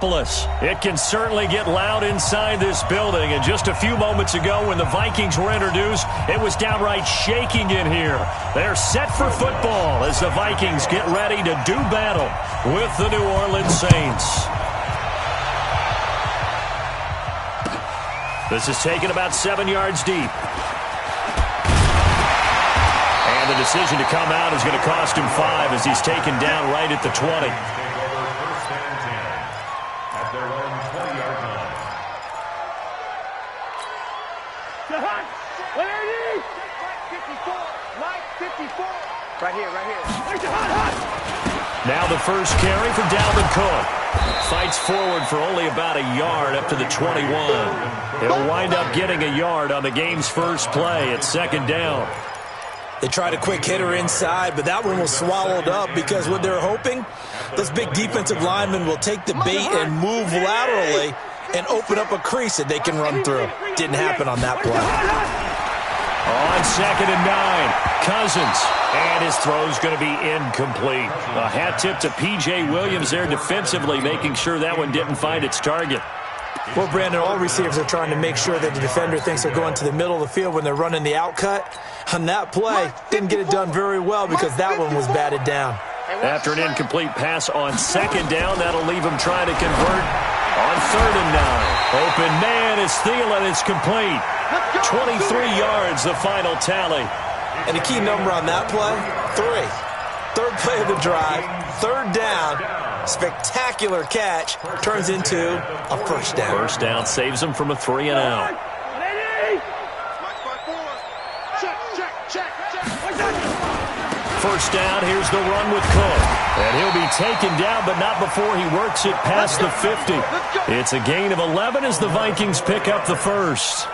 It can certainly get loud inside this building, and just a few moments ago when the Vikings were introduced, it was downright shaking in here. They're set for football as the Vikings get ready to do battle with the New Orleans Saints. This is taken about 7 yards deep. And the decision to come out is going to cost him 5 as he's taken down right at the 20. Right here. Now the first carry for Dalvin Cook. Fights forward for only about a yard up to the 21. He'll wind up getting a yard on the game's first play at second down. They tried a quick hitter inside, but that one was swallowed up because what they're hoping, those big defensive linemen will take the bait and move laterally and open up a crease that they can run through. Didn't happen on that play. On 2nd and 9, Cousins. And his throw's going to be incomplete. A hat tip to P.J. Williams there defensively, making sure that one didn't find its target. Well, Brandon, all receivers are trying to make sure that the defender thinks they're going to the middle of the field when they're running the outcut. On that play, didn't get it done very well because that one was batted down. After an incomplete pass on 2nd down, that'll leave him trying to convert on 3rd and 9. Open man is Thielen. It's complete. 23 yards, the final tally. And the key number on that play, 3. Third play of the drive, 3rd down, spectacular catch, turns into a first down. First down saves him from a 3 and out. First down, here's the run with Cook. And he'll be taken down, but not before he works it past the 50. It's a gain of 11 as the Vikings pick up the first.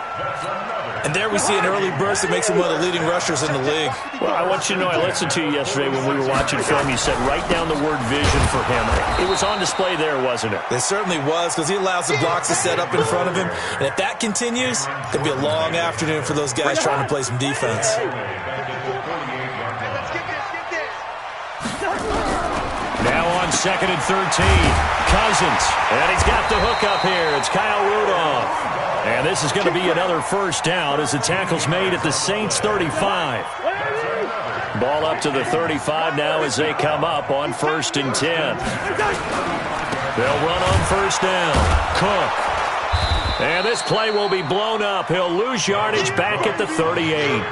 And there we see an early burst that makes him one of the leading rushers in the league. Well, I want you to know, I listened to you yesterday when we were watching film. You said write down the word vision for him. It was on display there, wasn't it? It certainly was, because he allows the blocks to set up in front of him. And if that continues, it's going to be a long afternoon for those guys trying to play some defense. Now on 2nd and 13, Cousins. And he's got the hook up here. It's Kyle Rudolph. And this is going to be another first down as the tackle's made at the Saints' 35. Ball up to the 35 now as they come up on 1st and 10. They'll run on 1st down. Cook. And this play will be blown up. He'll lose yardage back at the 38.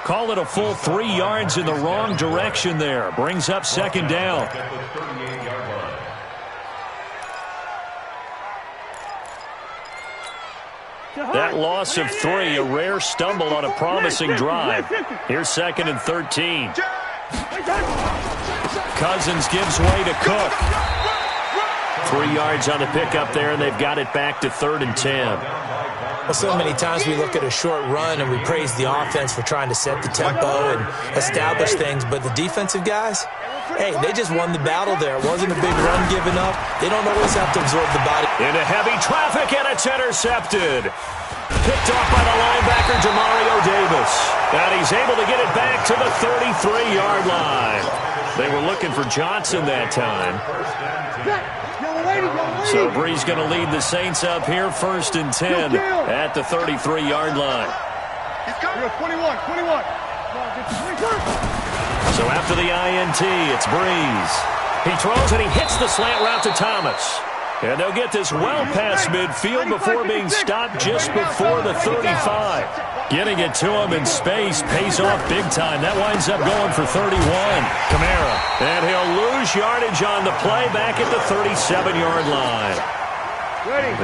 Call it a full 3 yards in the wrong direction there. Brings up 2nd down. That loss of 3, a rare stumble on a promising drive. Here's 2nd and 13. Cousins gives way to Cook. 3 yards on the pickup there, and they've got it back to 3rd and 10. Well, so many times we look at a short run and we praise the offense for trying to set the tempo and establish things, but the defensive guys, hey, they just won the battle there. It wasn't a big run given up. They don't always have to absorb the body. Into heavy traffic, and it's intercepted. Picked off by the linebacker, Demario Davis. And he's able to get it back to the 33-yard line. They were looking for Johnson that time. So Bree's going to lead the Saints up here, 1st and 10 at the 33-yard line. 21. So after the INT, it's Breeze. He throws and he hits the slant route to Thomas. And they'll get this well past midfield before being stopped just before the 35. Getting it to him in space pays off big time. That winds up going for 31. Kamara. And he'll lose yardage on the play back at the 37-yard line.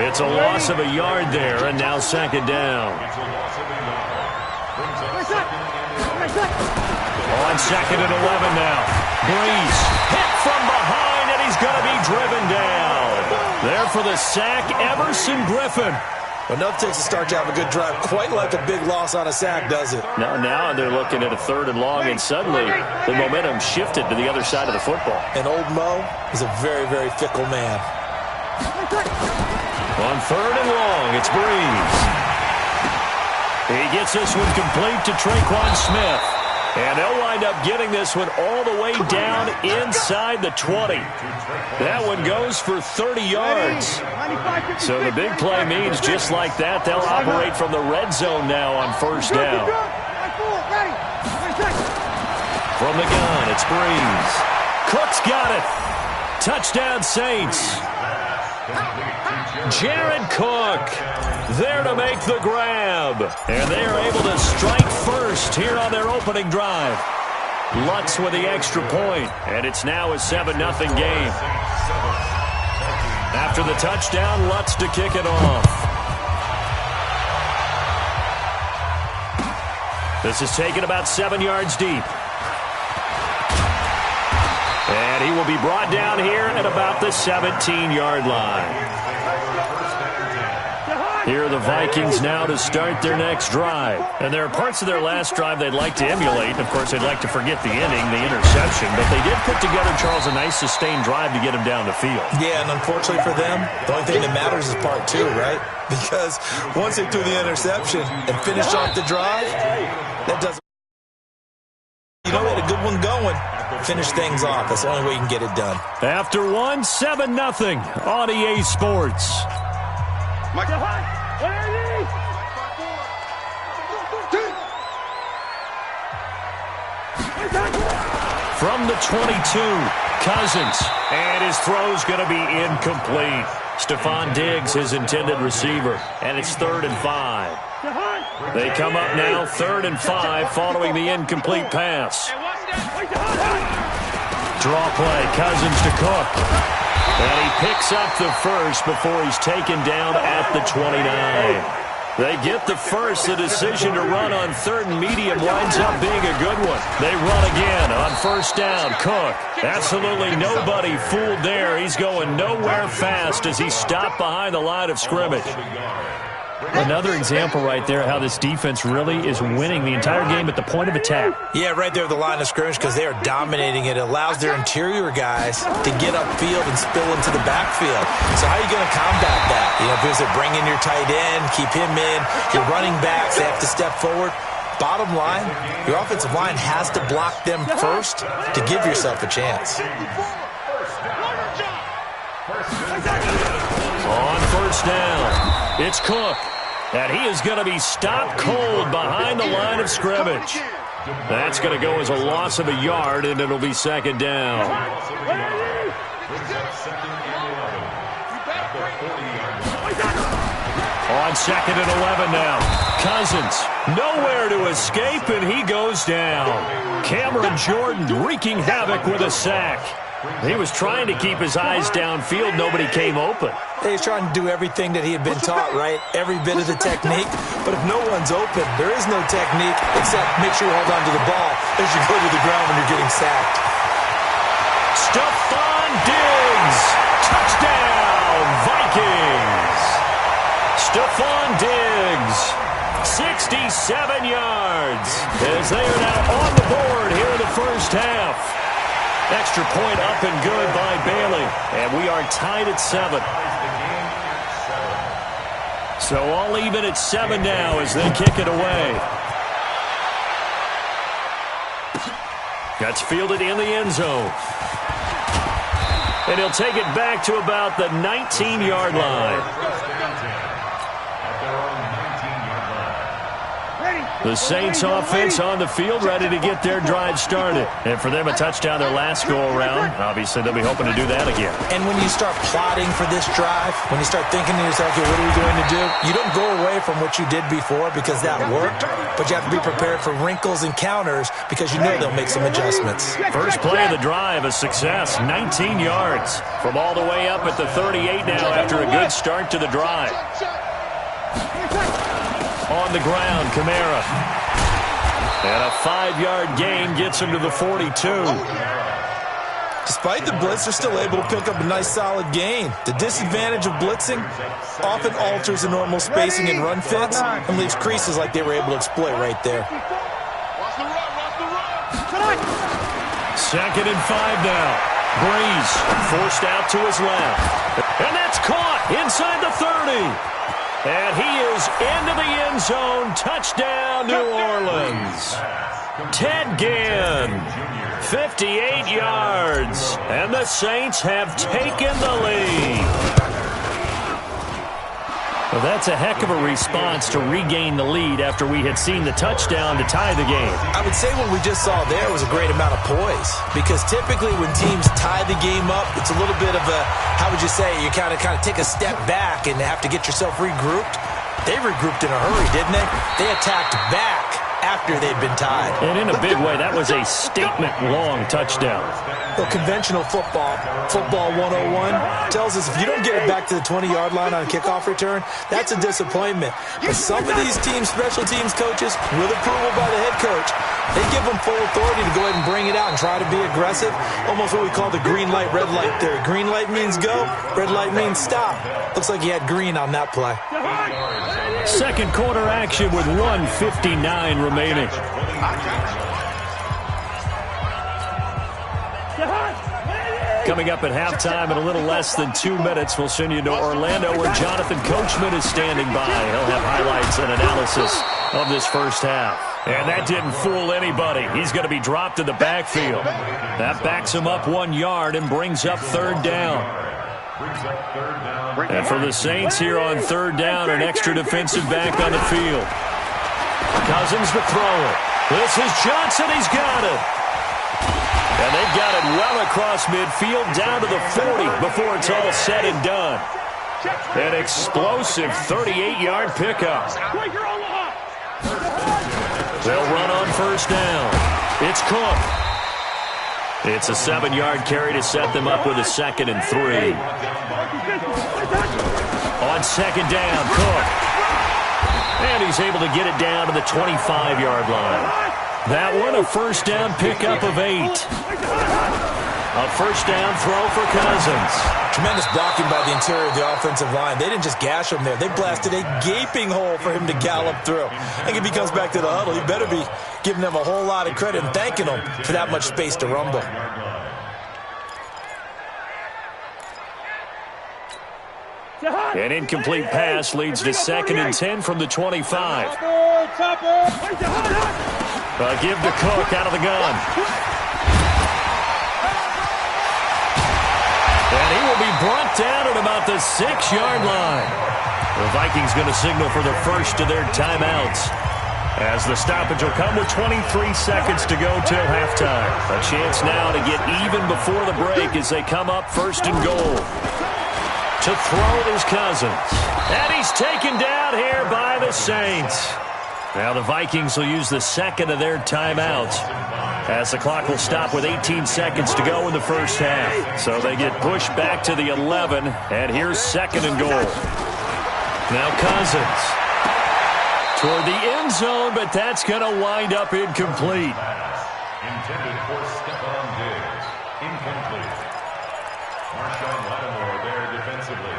It's a loss of a yard there, and now 2nd down. On 2nd and 11 now. Breeze hit from behind, and he's going to be driven down. There for the sack, Everson Griffin. Enough takes to start to have a good drive. Quite like a big loss on a sack, does it? Now they're looking at a 3rd and long, and suddenly the momentum shifted to the other side of the football. And old Mo is a very, very fickle man. On 3rd and long, it's Breeze. He gets this one complete to Traquan Smith. And they'll wind up getting this one all the way down inside the 20. That one goes for 30 yards. So the big play means just like that, they'll operate from the red zone now on first down. From the gun, it's Breeze. Cook's got it. Touchdown, Saints. Jared Cook there to make the grab. And they are able to strike first here on their opening drive. Lutz with the extra point, and it's now a 7-0 game. After the touchdown, Lutz to kick it off. This is taken about 7 yards deep. And he will be brought down here at about the 17-yard line. Here are the Vikings now to start their next drive. And there are parts of their last drive they'd like to emulate. Of course, they'd like to forget the inning, the interception. But they did put together, Charles, a nice sustained drive to get him down the field. Yeah, and unfortunately for them, the only thing that matters is part two, right? Because once they threw the interception and finished off the drive, that doesn't... You know, we had a good one going. Finish things off. That's the only way you can get it done. After one, 7-0 on EA Sports. From the 22, Cousins. And his throw's going to be incomplete. Stephon Diggs, his intended receiver. And it's 3rd and 5. They come up now 3rd and 5 following the incomplete pass. Draw play, Cousins to Cook. And he picks up the first before he's taken down at the 29. They get the first. The decision to run on 3rd and medium winds up being a good one. They run again on first down. Cook, absolutely nobody fooled there. He's going nowhere fast as he stopped behind the line of scrimmage. Another example right there how this defense really is winning the entire game at the point of attack. Yeah, right there at the line of scrimmage because they are dominating it. It allows their interior guys to get upfield and spill into the backfield. So how are you going to combat that? You know, because they bring in your tight end, keep him in. Your running backs, they have to step forward. Bottom line, your offensive line has to block them first to give yourself a chance. On first down, it's Cook. And he is going to be stopped cold behind the line of scrimmage. That's going to go as a loss of a yard, and it'll be 2nd down. On 2nd and 11 now. Cousins, nowhere to escape, and he goes down. Cameron Jordan wreaking havoc with a sack. He was trying to keep his eyes downfield. Nobody came open. He's trying to do everything that he had been taught, right? Every bit of the technique. But if no one's open, there is no technique except make sure you hold on to the ball as you go to the ground when you're getting sacked. Stephon Diggs. Touchdown, Vikings. Stephon Diggs. 67 yards. As they are now on the board here in the first half. Extra point up and good by Bailey. And we are tied at 7. So all even at 7 now as they kick it away. That's fielded in the end zone. And he'll take it back to about the 19-yard line. The Saints offense on the field ready to get their drive started. And for them, a touchdown their last go-around. Obviously, they'll be hoping to do that again. And when you start plotting for this drive, when you start thinking to yourself, okay, what are we going to do? You don't go away from what you did before because that worked, but you have to be prepared for wrinkles and counters because you know they'll make some adjustments. First play of the drive, a success. 19 yards from all the way up at the 38 now after a good start to the drive. On the ground, Kamara. And a 5-yard gain gets him to the 42. Despite the blitz, they're still able to pick up a nice, solid gain. The disadvantage of blitzing often alters the normal spacing and run fits and leaves creases like they were able to exploit right there. 2nd and 5 now. Breeze forced out to his left. And that's caught inside the 30. And he is into the end zone. Touchdown, New Orleans. Ted Ginn, 58 yards, and the Saints have taken the lead. Well, that's a heck of a response to regain the lead after we had seen the touchdown to tie the game. I would say what we just saw there was a great amount of poise, because typically when teams tie the game up, it's a little bit of a, how would you say, you kind of take a step back and have to get yourself regrouped. They regrouped in a hurry, didn't they? They attacked back after they'd been tied. And in a big way, that was a statement-long touchdown. Well, conventional football 101, tells us if you don't get it back to the 20-yard line on a kickoff return, that's a disappointment. But some of these teams, special teams coaches, with approval by the head coach, they give them full authority to go ahead and bring it out and try to be aggressive. Almost what we call the green light, red light theory. Green light means go, red light means stop. Looks like he had green on that play. Second quarter action with 1:59 remaining. Coming up at halftime in a little less than 2 minutes, we'll send you to Orlando where Jonathan Coachman is standing by. He'll have highlights and analysis of this first half. And that didn't fool anybody. He's going to be dropped in the backfield. That backs him up 1 yard and brings up third down. And for the Saints here on third down, an extra defensive back on the field. Cousins to throw it. This is Johnson. He's got it. And they've got it well across midfield down to the 40 before it's all said and done. An explosive 38-yard pickup. They'll run on first down. It's Cook. It's a 7-yard carry to set them up with a 2nd and 3. On second down, Cook. And he's able to get it down to the 25-yard line. That one, a first down pickup of 8. A first down throw for Cousins. Tremendous blocking by the interior of the offensive line. They didn't just gash him there. They blasted a gaping hole for him to gallop through. I think if he comes back to the huddle, he better be giving them a whole lot of credit and thanking them for that much space to rumble. An incomplete pass leads to 2nd and 10 from the 25. A give to Cook out of the gun. And he will be brought down at about the 6-yard line. The Vikings going to signal for the first of their timeouts, as the stoppage will come with 23 seconds to go till halftime. A chance now to get even before the break as they come up 1st and goal. To throw is Cousins. And he's taken down here by the Saints. Now the Vikings will use the 2nd of their timeouts, as the clock will stop with 18 seconds to go in the first half. So they get pushed back to the 11, and here's 2nd and goal. Now Cousins toward the end zone, but that's going to wind up incomplete. Intended for Stephon Diggs. Incomplete. Marshawn Lattimore there defensively.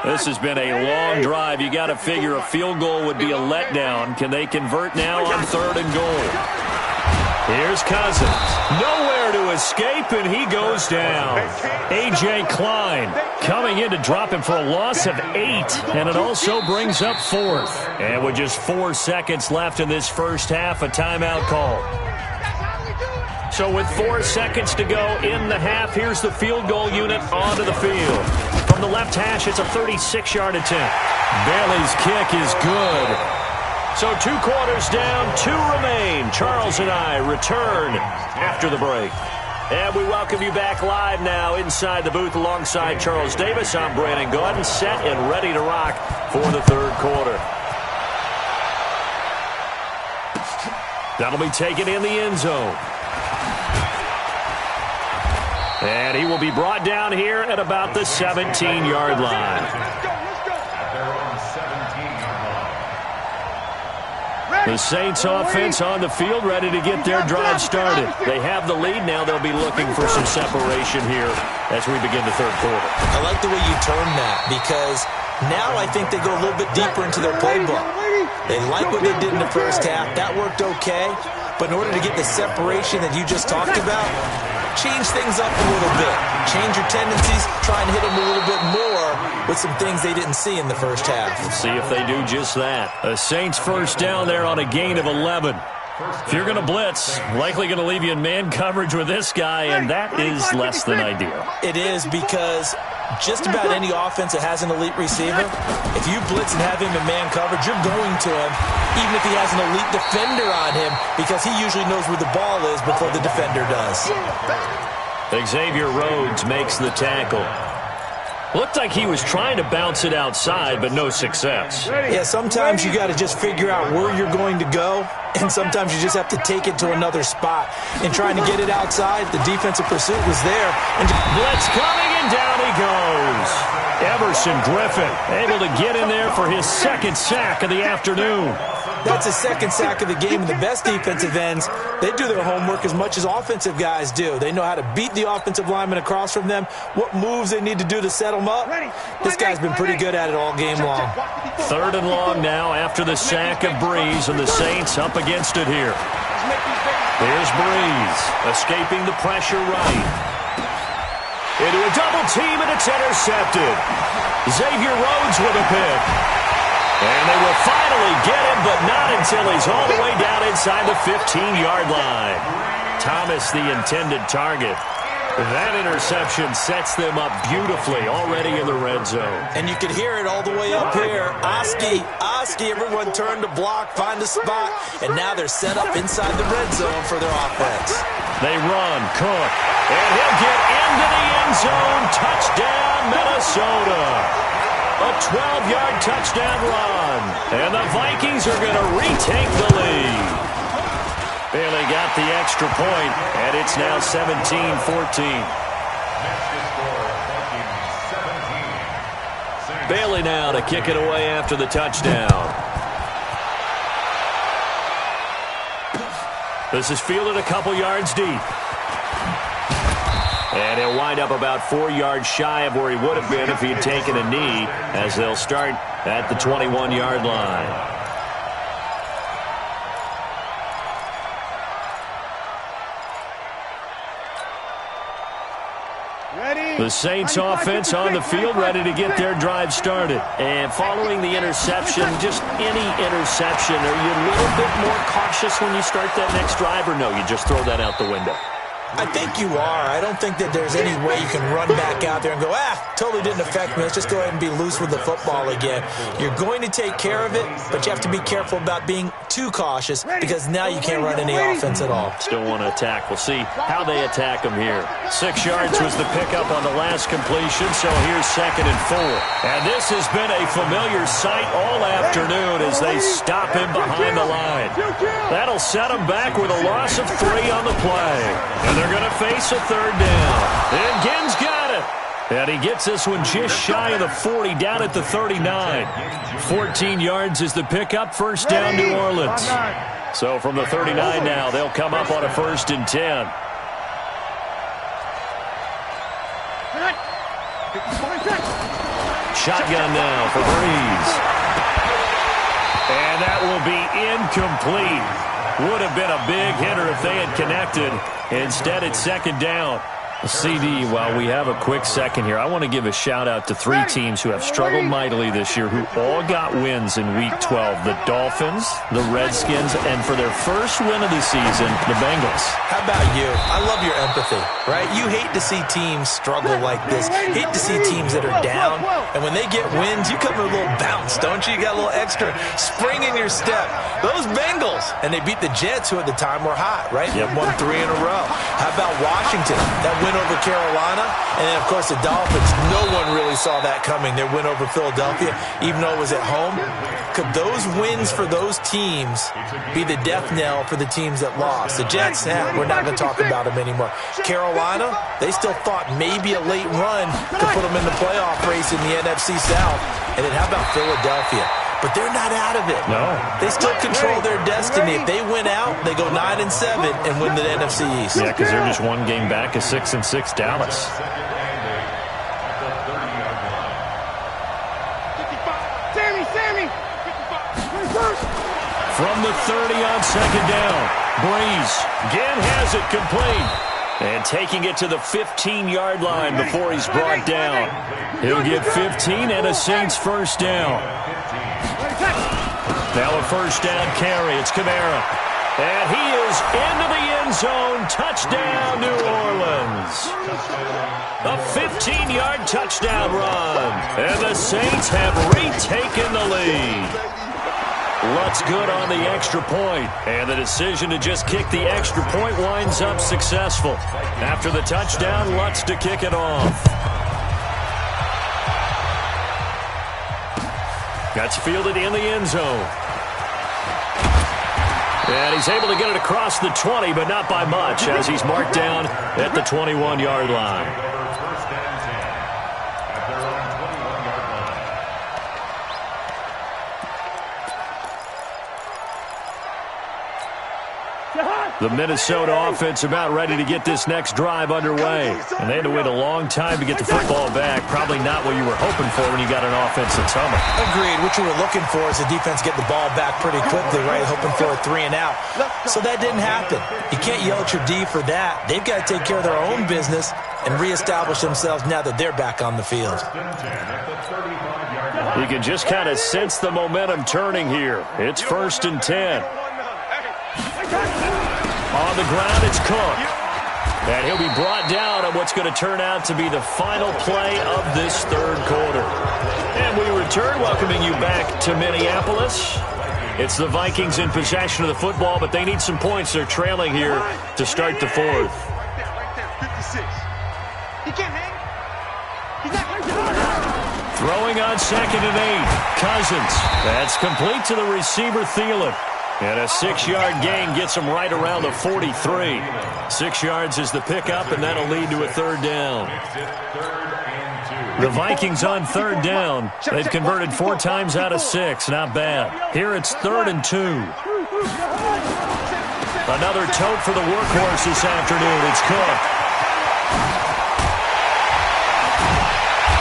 This has been a long drive. You got to figure a field goal would be a letdown. Can they convert now on 3rd and goal? Here's Cousins. Nowhere to escape, and he goes down. A.J. Klein coming in to drop him for a loss of 8, and it also brings up 4th. And with just 4 seconds left in this first half, a timeout call. So with 4 seconds to go in the half, here's the field goal unit onto the field. From the left hash, it's a 36-yard attempt. Bailey's kick is good. So 2 quarters down, 2 remain. Charles and I return after the break. And we welcome you back live now inside the booth alongside Charles Davis. I'm Brandon Gordon, set and ready to rock for the 3rd quarter. That'll be taken in the end zone. And he will be brought down here at about the 17-yard line. The Saints offense on the field, ready to get their drive started. They have the lead. Now they'll be looking for some separation here as we begin the 3rd quarter. I like the way you term that, because now I think they go a little bit deeper into their playbook. They like what they did in the first half. That worked okay. But in order to get the separation that you just talked about, change things up a little bit. Change your tendencies, try and hit them a little bit more with some things they didn't see in the first half. Let's see if they do just that. A Saints first down there on a gain of 11. If you're going to blitz, likely going to leave you in man coverage with this guy, and that is less than ideal. It is, because just about any offense that has an elite receiver, if you blitz and have him in man coverage, you're going to him, even if he has an elite defender on him, because he usually knows where the ball is before the defender does. Xavier Rhodes makes the tackle. Looked like he was trying to bounce it outside, but no success. Yeah, sometimes you got to just figure out where you're going to go, and sometimes you just have to take it to another spot. And trying to get it outside, the defensive pursuit was there. And blitz coming, and down he goes. Everson Griffin able to get in there for his second sack of the afternoon. That's his second sack of the game, and the best defensive ends, they do their homework as much as offensive guys do. They know how to beat the offensive lineman across from them, what moves they need to do to set them up. This guy's been pretty good at it all game long. 3rd and long now after the sack of Breeze, and the Saints up against it here. Here's Breeze, escaping the pressure right. Into a double team, and it's intercepted. Xavier Rhodes with a pick. And they will finally get him, but not until he's all the way down inside the 15-yard line. Thomas, the intended target. That interception sets them up beautifully already in the red zone. And you could hear it all the way up here. Oski, everyone turned to block, find a spot, and now they're set up inside the red zone for their offense. They run, Cook, and he'll get into the end zone. Touchdown, Minnesota. A 12-yard touchdown run. And the Vikings are going to retake the lead. Bailey got the extra point, and it's now 17-14. Bailey now to kick it away after the touchdown. This is fielded a couple yards deep. And he'll wind up about 4 yards shy of where he would have been if he had taken a knee, as they'll start at the 21-yard line. The Saints offense on the field, ready to get their drive started. And following the interception, just any interception, are you a little bit more cautious when you start that next drive, or no, you just throw that out the window? I think you are. I don't think that there's any way you can run back out there and go, totally didn't affect me. Let's just go ahead and be loose with the football again. You're going to take care of it, but you have to be careful about being too cautious, because now you can't run any offense at all. Still want to attack. We'll see how they attack them here. 6 yards was the pickup on the last completion, so here's 2nd and 4. And this has been a familiar sight all afternoon as they stop him behind the line. That'll set him back with a loss of 3 on the play. And they're going to face a 3rd down. And Ginn's got it. And he gets this one just shy of the 40, down at the 39. 14 yards is the pickup. First down, New Orleans. So from the 39 now, they'll come up on a 1st and 10. Shotgun now for Breeze. And that will be incomplete. Would have been a big hitter if they had connected. Instead, it's 2nd down. CD, while we have a quick second here, I want to give a shout-out to 3 teams who have struggled mightily this year, who all got wins in Week 12. The Dolphins, the Redskins, and for their first win of the season, the Bengals. How about you? I love your empathy, right? You hate to see teams struggle like this. Hate to see teams that are down. And when they get wins, you come with a little bounce, don't you? You got a little extra spring in your step. Those Bengals, and they beat the Jets, who at the time were hot, right? Yep. Won 3 in a row. How about Washington? That win over Carolina, and then, of course, the Dolphins. No one really saw that coming. Their win over Philadelphia, even though it was at home. Could those wins for those teams be the death knell for the teams that lost? The Jets, we're not going to talk about them anymore. Carolina, they still thought maybe a late run could put them in the playoff race in the NFC South. And then how about Philadelphia? But they're not out of it. No. They still control their destiny. If they win out, they go 9-7 and win the NFC East. Yeah, because they're just one game back of 6-6 Dallas. Sammy! From the 30 on 2nd down. Breeze. Ginn has it complete. And taking it to the 15-yard line before he's brought down. He'll get 15 and a Saints first down. Now a first down carry. It's Kamara. And he is into the end zone. Touchdown, New Orleans. A 15-yard touchdown run. And the Saints have retaken the lead. Lutz good on the extra point, and the decision to just kick the extra point winds up successful. After the touchdown, Lutz to kick it off. That's fielded in the end zone. And he's able to get it across the 20, but not by much, as he's marked down at the 21-yard line. The Minnesota offense about ready to get this next drive underway. And they had to wait a long time to get the football back. Probably not what you were hoping for when you got an offense that's humming. Agreed. What you were looking for is the defense get the ball back pretty quickly, right? Hoping for a 3 and out. So that didn't happen. You can't yell at your D for that. They've got to take care of their own business and reestablish themselves now that they're back on the field. You can just kind of sense the momentum turning here. It's 1st and 10. On the ground, it's Cook. And he'll be brought down on what's going to turn out to be the final play of this third quarter. And we return, welcoming you back to Minneapolis. It's the Vikings in possession of the football, but they need some points. They're trailing here to start the fourth. Right there, 56. He can't hang. He's not. Throwing on 2nd and 8. Cousins. That's complete to the receiver, Thielen. And a 6-yard gain gets him right around the 43. 6 yards is the pickup, and that'll lead to a 3rd down. The Vikings on 3rd down. They've converted 4 times out of 6. Not bad. Here it's 3rd and 2. Another tote for the workhorse this afternoon. It's Cook.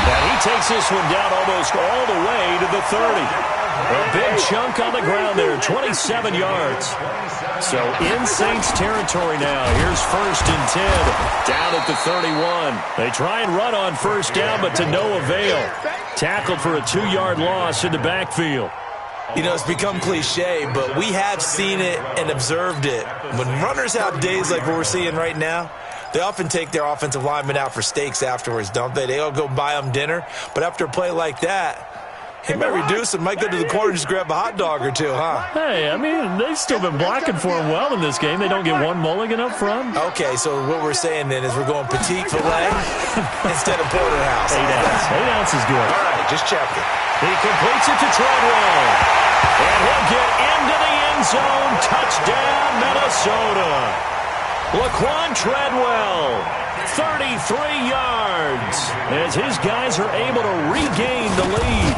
And he takes this one down almost all the way to the 30. A big chunk on the ground there, 27 yards. So in Saints territory now. Here's 1st and 10, down at the 31. They try and run on 1st down, but to no avail. Tackled for a 2-yard loss in the backfield. You know, it's become cliche, but we have seen it and observed it. When runners have days like what we're seeing right now, they often take their offensive linemen out for steaks afterwards, don't they? They all go buy them dinner. But after a play like that, he might reduce it, might go to the corner and just grab a hot dog or two, huh? Hey, I mean, they've still been blocking for him well in this game. They don't get one mulligan up front. Okay, so what we're saying then is we're going petite filet instead of porterhouse. 8 ounce. 8 ounce is good. All right, just checking. He completes it to Treadwell. And he'll get into the end zone. Touchdown, Minnesota. Laquan Treadwell, 33 yards, as his guys are able to regain the lead.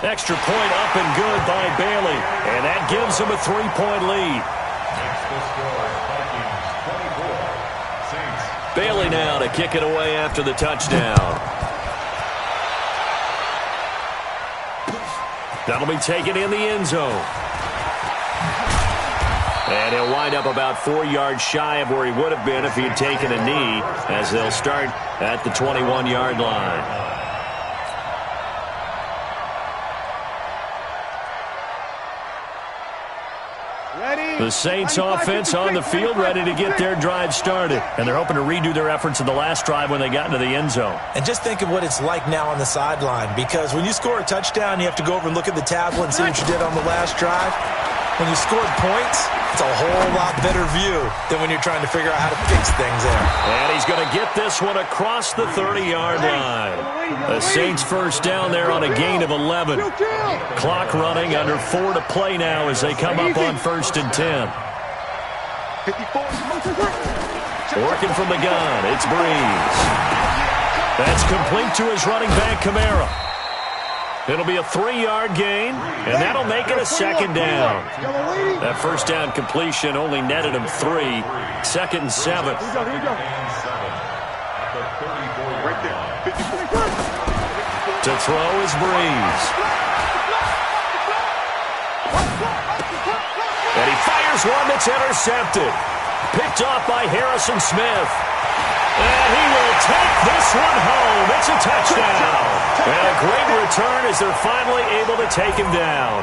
Extra point up and good by Bailey, and that gives him a 3-point lead. Bailey now to kick it away after the touchdown. That'll be taken in the end zone. And he'll wind up about 4 yards shy of where he would have been if he had taken a knee, as they'll start at the 21-yard line. The Saints offense on the field, ready to get their drive started. And they're hoping to redo their efforts in the last drive when they got into the end zone. And just think of what it's like now on the sideline, because when you score a touchdown, you have to go over and look at the tablet and see what you did on the last drive. When you scored points, it's a whole lot better view than when you're trying to figure out how to fix things there. And he's going to get this one across the 30-yard line. The Saints first down there on a gain of 11. Clock running, under 4 to play now as they come up on 1st and 10. Working from the gun, it's Breeze. That's complete to his running back, Kamara. It'll be a 3-yard gain, and that'll make it a 2nd down. That first down completion only netted him 3. 2nd and 7. To throw is Breeze. And he fires one that's intercepted. picked off by Harrison Smith. And he will take this one home. It's a touchdown. And a great return as they're finally able to take him down.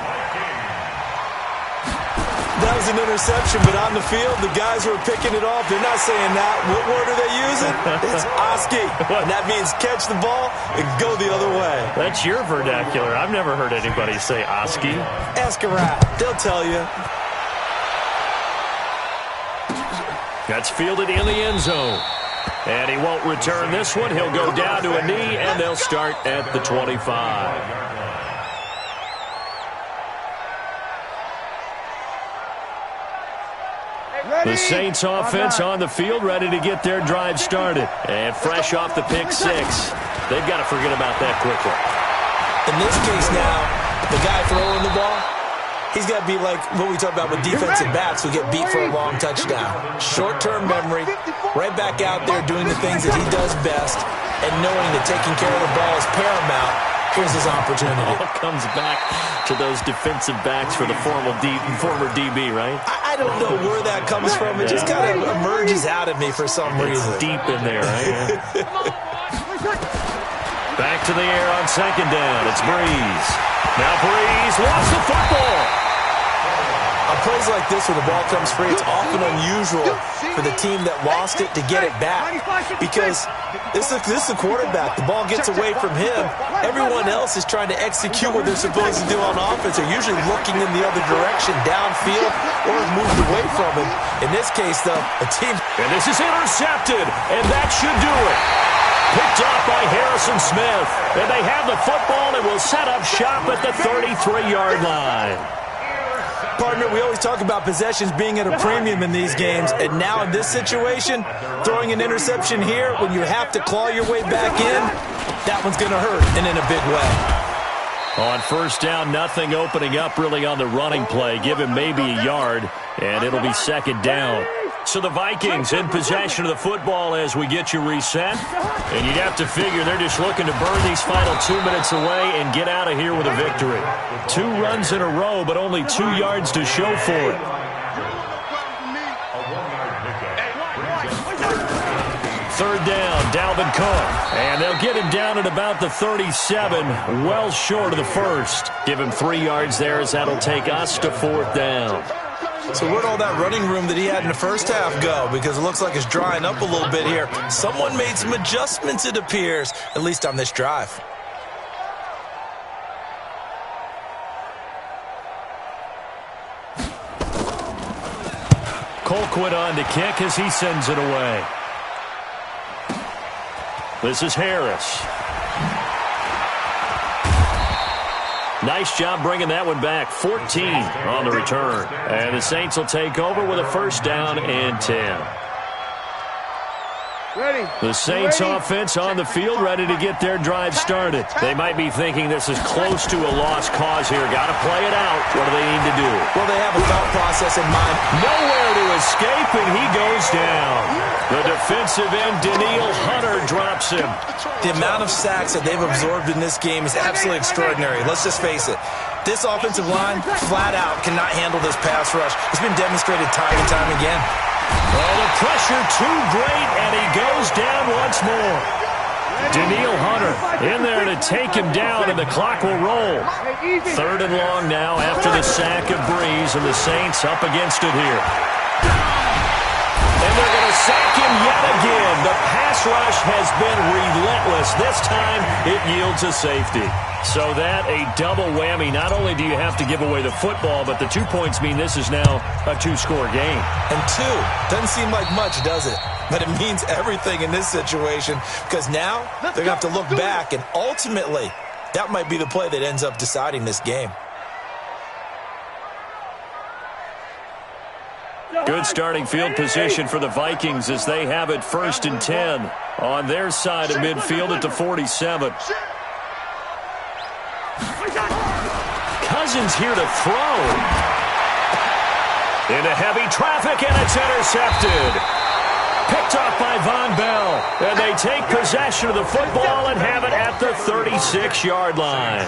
That was an interception, but on the field, the guys who are picking it off, they're not saying that. What word are they using? It's Oski. And that means catch the ball and go the other way. That's your vernacular. I've never heard anybody say Oski. Ask around. They'll tell you. That's fielded in the end zone. And he won't return this one. He'll go down to a knee, and they'll start at the 25. The Saints offense on the field, ready to get their drive started. And fresh off the pick six. They've got to forget about that quickly. In this case now, the guy throwing the ball, he's got to be like what we talk about with defensive backs who get beat for a long touchdown. Short-term memory, right back out there doing the things that he does best, and knowing that taking care of the ball is paramount. Here's his opportunity. All comes back to those defensive backs for the former DB, right? I don't know where that comes from. It just kind of emerges out of me for some reason. It's deep in there, right? Back to the air on second down. It's Breeze. Now Breeze lost the football. On plays like this where the ball comes free, it's often unusual for the team that lost it to get it back. Because this is a quarterback. The ball gets away from him. Everyone else is trying to execute what they're supposed to do on offense. They're usually looking in the other direction, downfield, or moved away from him. In this case, though, a team... And this is intercepted, and that should do it. Picked off by Harrison Smith. And they have the football and will set up shop at the 33-yard line. Partner, we always talk about possessions being at a premium in these games, and now in this situation, throwing an interception here when you have to claw your way back in, that one's going to hurt, and in a big way. On first down, nothing opening up really on the running play. Give him maybe a yard, and it'll be second down. So the Vikings in possession of the football as we get you reset. And you'd have to figure they're just looking to burn these final 2 minutes away and get out of here with a victory. 2 runs in a row, but only 2 yards to show for it. Third down, Dalvin Cook. And they'll get him down at about the 37, well short of the first. Give him 3 yards there as that'll take us to fourth down. So where'd all that running room that he had in the first half go? Because it looks like it's drying up a little bit here. Someone made some adjustments, it appears, at least on this drive. Colquitt on to kick as he sends it away. This is Harris. Nice job bringing that one back. 14 on the return. And the Saints will take over with a first down and 10. The Saints offense on the field ready to get their drive started. They might be thinking this is close to a lost cause here. Got to play it out. What do they need to do? Well, they have a thought process in mind. Nowhere to escape, and he goes down. The defensive end, Daniil Hunter, drops him. The amount of sacks that they've absorbed in this game is absolutely extraordinary. Let's just face it. This offensive line, flat out, cannot handle this pass rush. It's been demonstrated time and time again. Well, the pressure too great, and he goes down once more. Daniil Hunter in there to take him down, and the clock will roll. Third and long now after the sack of Breeze, and the Saints up against it here. And they're going to sack him yet again. The pass rush has been relentless. This time it yields a safety. So that a double whammy. Not only do you have to give away the football, but the 2 points mean this is now a 2-score game. And 2 doesn't seem like much, does it? But it means everything in this situation, because now they're going to have to look back, and ultimately that might be the play that ends up deciding this game. Good starting field position for the Vikings as they have it first and 10 on their side of midfield at the 47. Cousins here to throw. Into heavy traffic, and it's intercepted. Picked off by Von Bell. And they take possession of the football and have it at the 36-yard line.